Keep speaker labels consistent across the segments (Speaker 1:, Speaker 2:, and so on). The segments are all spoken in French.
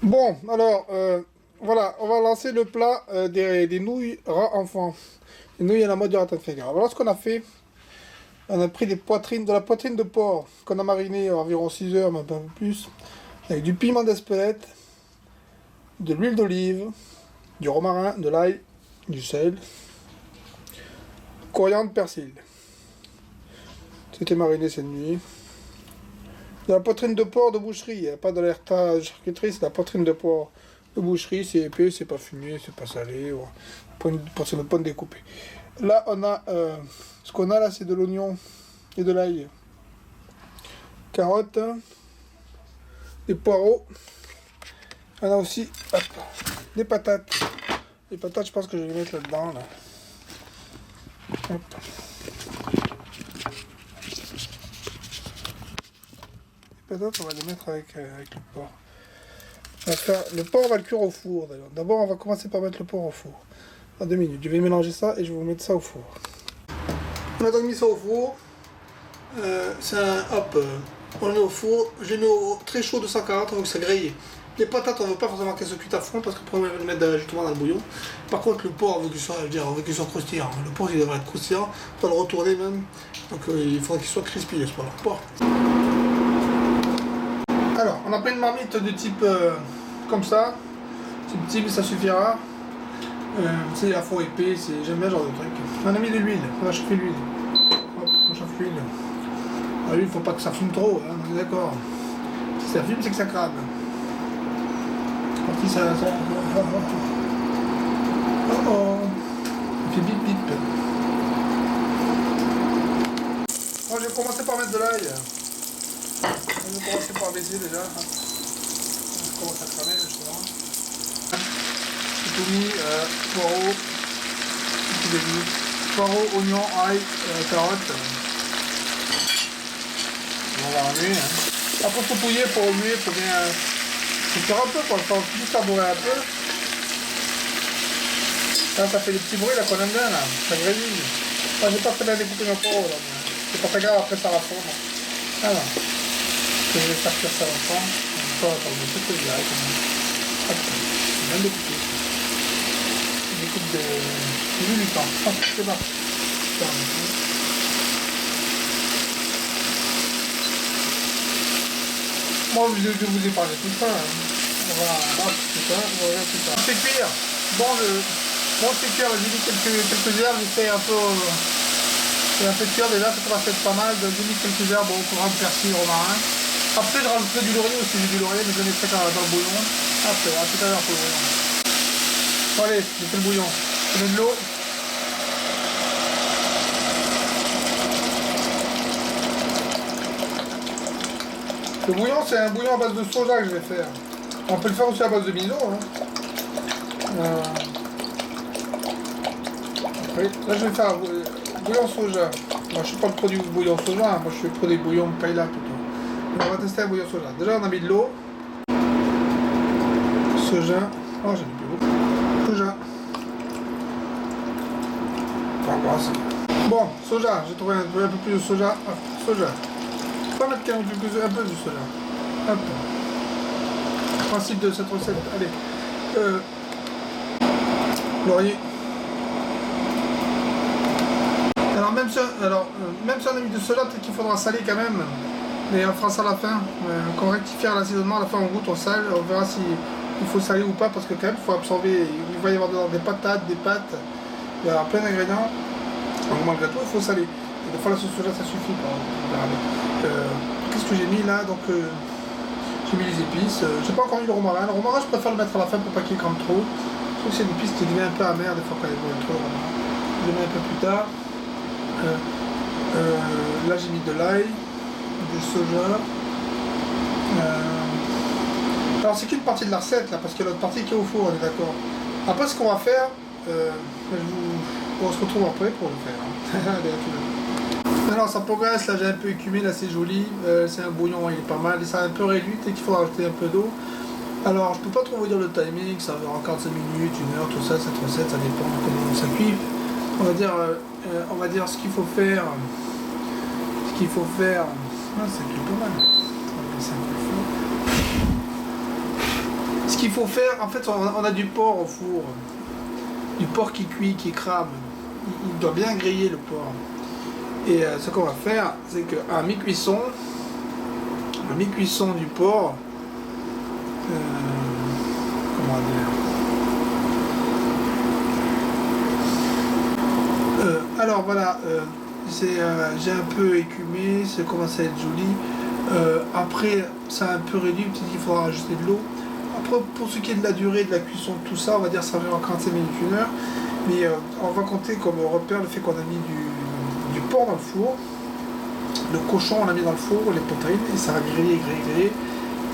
Speaker 1: Bon, alors, voilà, on va lancer le plat des nouilles rat enfant. Les nouilles à la mode du raton de Fégara. Voilà ce qu'on a fait. On a pris de la poitrine de porc qu'on a mariné environ 6 heures, mais un peu plus, avec du piment d'Espelette, de l'huile d'olive, du romarin, de l'ail, du sel, coriandre, persil. C'était mariné cette nuit. De la poitrine de porc de boucherie, pas de l'hertage charcuterie, c'est la poitrine de porc de boucherie, c'est épais, c'est pas fumé, c'est pas salé, c'est notre pomme découpée. Là, on a, ce qu'on a là, c'est de l'oignon et de l'ail, carottes, des poireaux, on a aussi, hop, des patates. Les patates, je pense que je vais les mettre là-dedans, là. Hop. Patates, on va les mettre avec le porc. Le porc, on va le cuire au four d'ailleurs. D'abord, on va commencer par mettre le porc au four. En 2 minutes. Je vais mélanger ça et je vais vous mettre ça au four. On a donc mis ça au four. On le met au four. J'ai mis au très chaud 240, donc ça grille. Les patates, on ne veut pas forcément qu'elles se cuitent à fond parce qu'on va les mettre justement dans le bouillon. Par contre, le porc, on veut qu'il soit croustillant. Le porc, il devrait être croustillant. On va le retourner même. Donc, il faudra qu'il soit crispy, n'est-ce pas, le porc. Alors, on a pris une marmite de type comme ça, type ça suffira. C'est à fond épais, j'aime bien ce genre de truc. On a mis de l'huile, on va chauffer l'huile. Hop, on chauffe l'huile. L'huile, il ne faut pas que ça fume trop, hein, on est d'accord. Si ça fume, c'est que ça crame. Parti, ça. Oh oh, il fait bip bip. Moi, je vais commencer par mettre de l'ail. On va commencer par baisser déjà. On commence à cramer justement. J'ai tout mis, poireaux, oignons, ail, carottes. On va remuer. Hein. Après faut pouiller, pour remuer, il faut bien faire un peu pour le faire tout savourer un peu. Là, ça fait des petits bruits là qu'on aime bien là. Ça grésille. Enfin, j'ai pas très bien découpé mes poireaux là. C'est pas très grave, après ça va fondre. Voilà. Je vais faire cuire ça longtemps. On va le mettre direct. Hop, c'est bien découpé. Une découpe du temps. Hop, c'est bon. Moi, je vous ai parlé tout ça. On va voir tout ça. C'est cuire. Bon, c'est cuire. J'ai mis quelques heures. J'essaie un peu. C'est un peu cuire déjà. Ça va faire pas mal. J'ai mis quelques heures. Bon, pour un persil, romarin. Après, je rajouterai du laurier aussi, j'ai du laurier, mais je le mettrai dans le bouillon. Après, à tout à l'heure pour le bouillon. Bon, allez, je fais le bouillon. Je mets de l'eau. Le bouillon, c'est un bouillon à base de soja que je vais faire. On peut le faire aussi à base de miso. Hein. Après, là, je vais faire un bouillon soja. Moi, je ne suis pas le produit bouillon soja, hein. Moi, je suis le produit bouillon Kaila plutôt. On va tester un bouillon soja. Déjà, on a mis de l'eau. Soja. Oh, j'ai mis plus beaucoup. Soja. Bon, soja. J'ai trouvé un peu plus de soja. Soja. On va mettre un peu de soja. Hop. Principe de cette recette. Allez. Laurier. Alors, même si on a mis de soja, peut-être qu'il faudra saler quand même. Mais on fera ça à la fin, quand on rectifie l'assaisonnement, à la fin on goûte, on sale, on verra s'il faut saler ou pas, parce que quand même il faut absorber, il va y avoir dedans des patates, des pâtes, il y aura plein d'ingrédients, donc malgré tout il faut saler. Et des fois la sauce soja ça suffit, qu'est-ce que j'ai mis là? Donc j'ai mis les épices, j'ai pas encore mis le romarin je préfère le mettre à la fin pour pas qu'il crame trop, je trouve que c'est une épice qui devient un peu amère des fois quand il est trop, je le mets un peu plus tard. Là j'ai mis de l'ail, du soja. Alors c'est qu'une partie de la recette là, parce qu'il y a l'autre partie qui est au four, on est d'accord. Après ce qu'on va faire, on se retrouve après pour le faire. Allez, alors ça progresse, là j'ai un peu écumé, là c'est joli, c'est un bouillon, il est pas mal, et ça a un peu réduit, et qu'il faut rajouter un peu d'eau. Alors je peux pas trop vous dire le timing, ça va en 45 minutes, 1 heure, tout ça, cette recette, ça dépend de comment ça cuit. On va dire ce qu'il faut faire. Ah, c'est pas mal. Ce qu'il faut faire, en fait, on a du porc au four. Du porc qui cuit, qui crame. Il doit bien griller le porc. Et ce qu'on va faire, c'est qu'à mi-cuisson du porc, comment dire, alors voilà, j'ai un peu écumé, c'est commencé à être joli. Après, ça a un peu réduit, peut-être qu'il faudra rajouter de l'eau. Après, pour ce qui est de la durée de la cuisson, tout ça, on va dire ça va en 45 minutes, 1 heure. Mais on va compter comme repère le fait qu'on a mis du porc dans le four. Le cochon, on l'a mis dans le four, les poitrines, et ça va griller.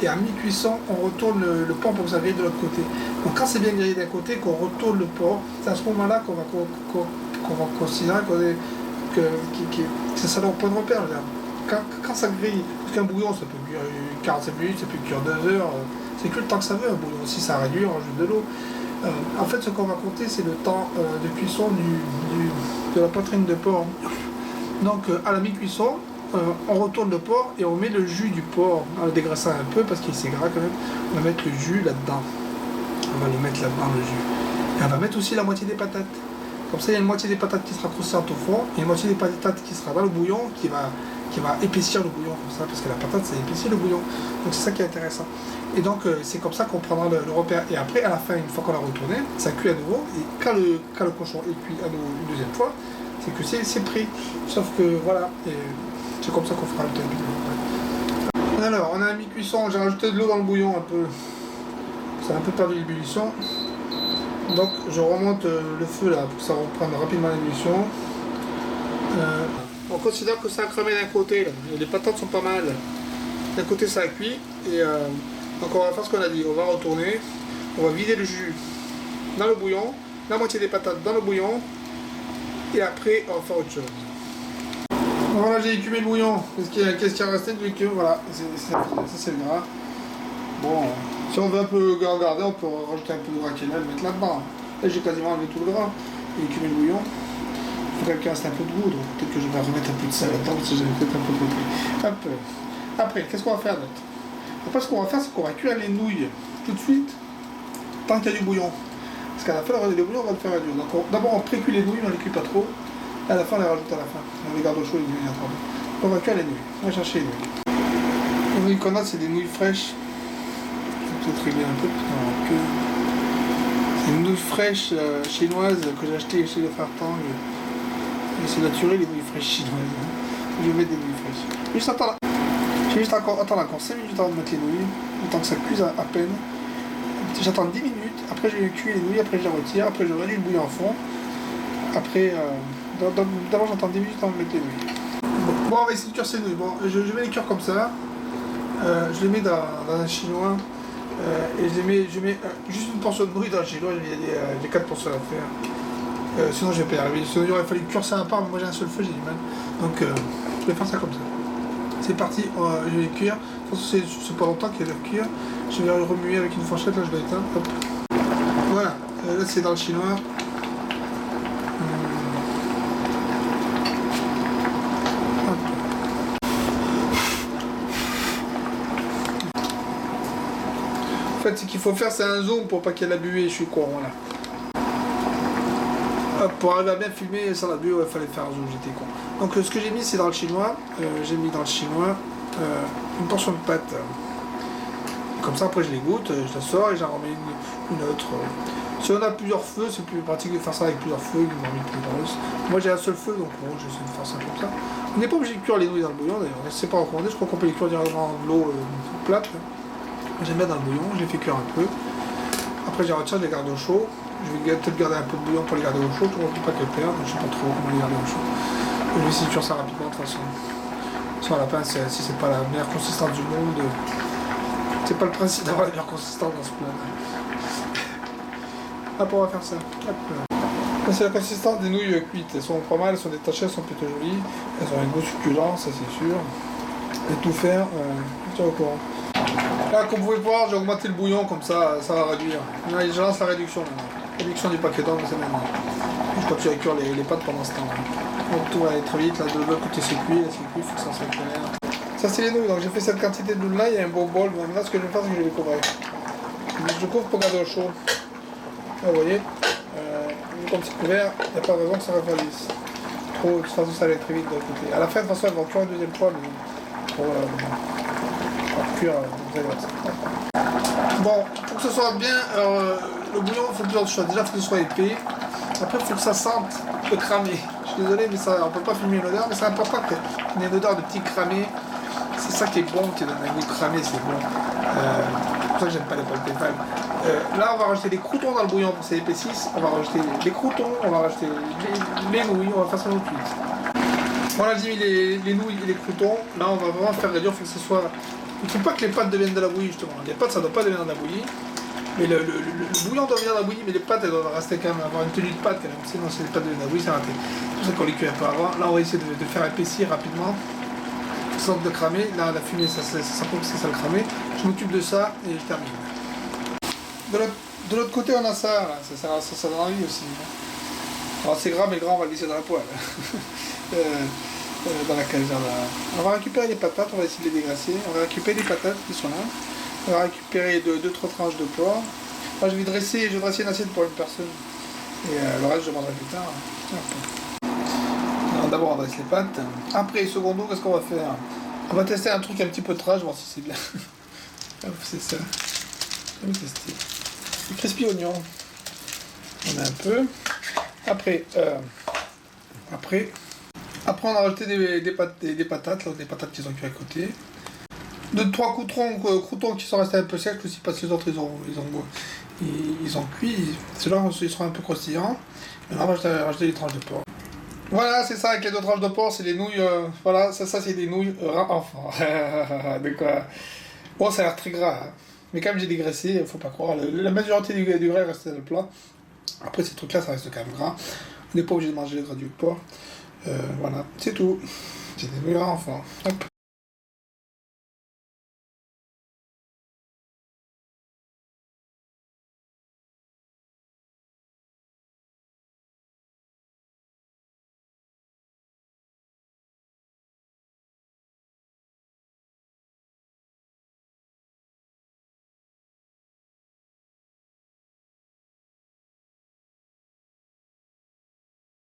Speaker 1: Et à mi-cuisson, on retourne le porc pour que ça grille de l'autre côté. Donc quand c'est bien grillé d'un côté, qu'on retourne le porc, c'est à ce moment-là qu'on va considérer que c'est ça leur point de repère. Quand ça grille, parce qu'un bouillon, ça peut cuire 45 minutes, ça peut cuire 2 heures, c'est que le temps que ça veut, un bouillon. Si ça réduit, on rajoute de l'eau. En fait, ce qu'on va compter, c'est le temps de cuisson de la poitrine de porc. Donc, à la mi-cuisson, on retourne le porc et on met le jus du porc en le dégraissant un peu parce qu'il est gras quand même. On va mettre le jus là-dedans. On va le mettre là-dedans, le jus. Et on va mettre aussi la moitié des patates. Comme ça, il y a une moitié des patates qui sera croustillante au fond et une moitié des patates qui sera dans le bouillon qui va épaissir le bouillon comme ça, parce que la patate, ça épaissit le bouillon. Donc c'est ça qui est intéressant. Et donc c'est comme ça qu'on prendra le repère. Et après, à la fin, une fois qu'on l'a retourné, ça cuit à nouveau. Et quand le cochon est cuit à nouveau une deuxième fois, c'est que c'est pris. Sauf que voilà, c'est comme ça qu'on fera le temps. Alors, on a mis cuisson, j'ai rajouté de l'eau dans le bouillon un peu. Ça a un peu perdu l'ébullition. Donc je remonte le feu là pour que ça reprenne rapidement l'ébullition. On considère que ça a cramé d'un côté, là. Les patates sont pas mal. D'un côté ça a cuit et donc on va faire ce qu'on a dit, on va retourner, on va vider le jus dans le bouillon, la moitié des patates dans le bouillon et après on va faire autre chose. Voilà, j'ai écumé le bouillon. Qu'est-ce qui a resté de l'écume? Voilà, ça c'est le gras. Bon, si on veut un peu garder, on peut rajouter un peu de gras qui est là, le mettre là-dedans. Là j'ai quasiment enlevé tout le gras et écumé le bouillon. Il faudrait qu'il reste un peu de goût, donc peut-être que je vais remettre un peu de sel là-dedans parce que j'avais peut-être un peu compris. Après, qu'est-ce qu'on va faire d'autre? Après, ce qu'on va faire, c'est qu'on va cuire les nouilles tout de suite, tant qu'il y a du bouillon. Parce qu'à la fin, le bouillon, on va le faire réduire. Donc d'abord, on pré-cuit les nouilles, on ne les cuit pas trop. Et à la fin, on les rajoute à la fin. On les garde au chaud, les nouilles ensemble. On va cuire les nouilles. On va chercher les nouilles. Les nouilles qu'on a, c'est des nouilles fraîches. Je vais peut-être régler un peu. C'est une nouille fraîche chinoise que j'ai achetée chez les frères Tang. Et c'est naturel, les nouilles fraîches chinoises. Je vais mettre des nouilles fraîches. Je vais juste attendre encore 5 minutes avant de mettre les nouilles, le temps que ça cuise à peine. J'attends 10 minutes, après je vais cuire les nouilles, après je les retire, après je réduis le bouillon en fond. Après, d'abord j'attends 10 minutes avant de mettre les nouilles. Bon, on va essayer de cuire ces nouilles. Bon, je vais les cuire comme ça. Je les mets dans un chinois. Et je mets juste une portion de nouilles dans le chinois, il y a des 4 portions à faire. Sinon je vais pas y arriver. Sinon il aurait fallu cuire ça à part, mais moi j'ai un seul feu, j'ai du mal. Donc je vais faire ça comme ça. C'est parti, je vais cuire. De toute façon, c'est pas longtemps qu'il va cuire. Je vais remuer avec une fourchette, là je vais éteindre. Hop. Voilà, là c'est dans le chinois. En fait, ce qu'il faut faire, c'est un zoom pour pas qu'il y ait la buée. Je suis con, voilà. Pour arriver à bien filmer sans la buée, il fallait faire un zoom, j'étais con. Donc ce que j'ai mis, c'est dans le chinois. J'ai mis dans le chinois une portion de pâte. Comme ça, après je les goûte, je la sors et j'en remets une autre. Si on a plusieurs feux, c'est plus pratique de faire ça avec plusieurs feux, une marmite plus grosse. Moi j'ai un seul feu, donc bon, j'essaie de faire ça comme ça. On n'est pas obligé de cuire les nouilles dans le bouillon d'ailleurs, c'est pas recommandé, je crois qu'on peut les cuire directement dans de l'eau plate. Je les mets dans le bouillon, je les fais cuire un peu. Après je les retire, je les garde au chaud. Je vais peut-être garder un peu de bouillon pour les garder au chaud, pour ne pas qu'elles perdent, je sais pas trop comment les garder au chaud. Je vais essayer de cuire ça rapidement de toute façon. Sur la pince, si c'est pas la meilleure consistance du monde, c'est pas le principe d'avoir la meilleure consistance dans ce plat. Hop, on va faire ça. C'est la consistance des nouilles cuites. Elles sont pas mal, elles sont détachées, elles sont plutôt jolies. Elles ont un goût succulent, ça c'est sûr. Et tout faire, je tiens au courant. Là, comme vous pouvez voir, j'ai augmenté le bouillon, comme ça, ça va réduire. Là, je lance la réduction maintenant. Réduction du paquet d'eau, c'est maintenant. Je continue à cuire les pâtes pendant ce temps. Donc tout va aller très vite, là de l'autre côté c'est cuit, là c'est cuit, il faut que ça s'accélère. Ça c'est les nouilles, donc j'ai fait cette quantité de nouilles là, il y a un beau bol, donc là ce que je vais faire c'est que je vais les couvrir. Je couvre pour garder au chaud. Là, vous voyez, comme c'est couvert, il n'y a pas de raison que ça refroidisse. De toute façon, ça allait très vite de l'autre côté. À la fin, de toute façon, elle va cuire une deuxième fois, mais pour cuire, vous allez voir ça. Bon, pour que ce soit bien, le bouillon, il faut plusieurs choses. Déjà, il faut que ce soit épais. Après, il faut que ça sente le cramé. Je suis désolé, mais ça, on ne peut pas filmer l'odeur, mais c'est important qu'il y ait une odeur de petit cramé. C'est ça qui est bon, qui donne un goût cramé, c'est bon. C'est pour ça que j'aime pas les pâtes d'épaule. Là, on va rajouter des croûtons dans le bouillon pour que ça épaississe. On va rajouter les croûtons, on va rajouter les nouilles, on va faire ça tout de suite. Voilà, j'ai mis les nouilles et les croûtons. Là, on va vraiment faire réduire, il faut que ce soit... Il ne faut pas que les pâtes deviennent de la bouillie, justement. Les pâtes, ça ne doit pas devenir de la bouillie. Mais le bouillon doit devenir de la bouillie, mais les pâtes, elles doivent rester quand même, avoir une tenue de pâte quand même. Sinon, si les pâtes deviennent de la bouillie, c'est raté. C'est pour ça qu'on les cuit un peu avant. Là, on va essayer de faire épaissir rapidement. De cramer, là la fumée ça prouve que c'est ça le cramer. Je m'occupe de ça et je termine. De l'autre côté on a ça, là. Ça dans la vie aussi. Alors c'est gras mais le gras on va le laisser dans la poêle. Dans la cage. On va récupérer les patates, on va essayer de les dégraisser. On va récupérer les patates qui sont là. On va récupérer 2-3 tranches de porc. Moi je vais dresser une assiette pour une personne. Et le reste je mangerai plus tard. D'abord on dresse les pâtes. Après, secondo, qu'est-ce qu'on va faire? On va tester un truc un petit peu trash, voir si c'est bien. C'est ça. Je vais tester. Les crispy oignons. On a un peu. Après, on a rajouté des patates, là, des patates qui sont cuites à côté. 2-3 croûtons qui sont restés un peu secs aussi parce que les autres ils ont cuit. Ceux-là ils seront un peu croustillants. Maintenant on va rajouter les tranches de porc. Voilà, c'est ça avec les deux tranches de porc, c'est des nouilles. Voilà, ça c'est des nouilles enfants. De quoi? Bon, ça a l'air très gras, hein. Mais comme j'ai dégraissé, faut pas croire. La majorité du gras reste dans le plat. Après, ces trucs-là, ça reste quand même gras. On n'est pas obligé de manger le gras du porc. Voilà, c'est tout. C'est des nouilles enfants. Hop.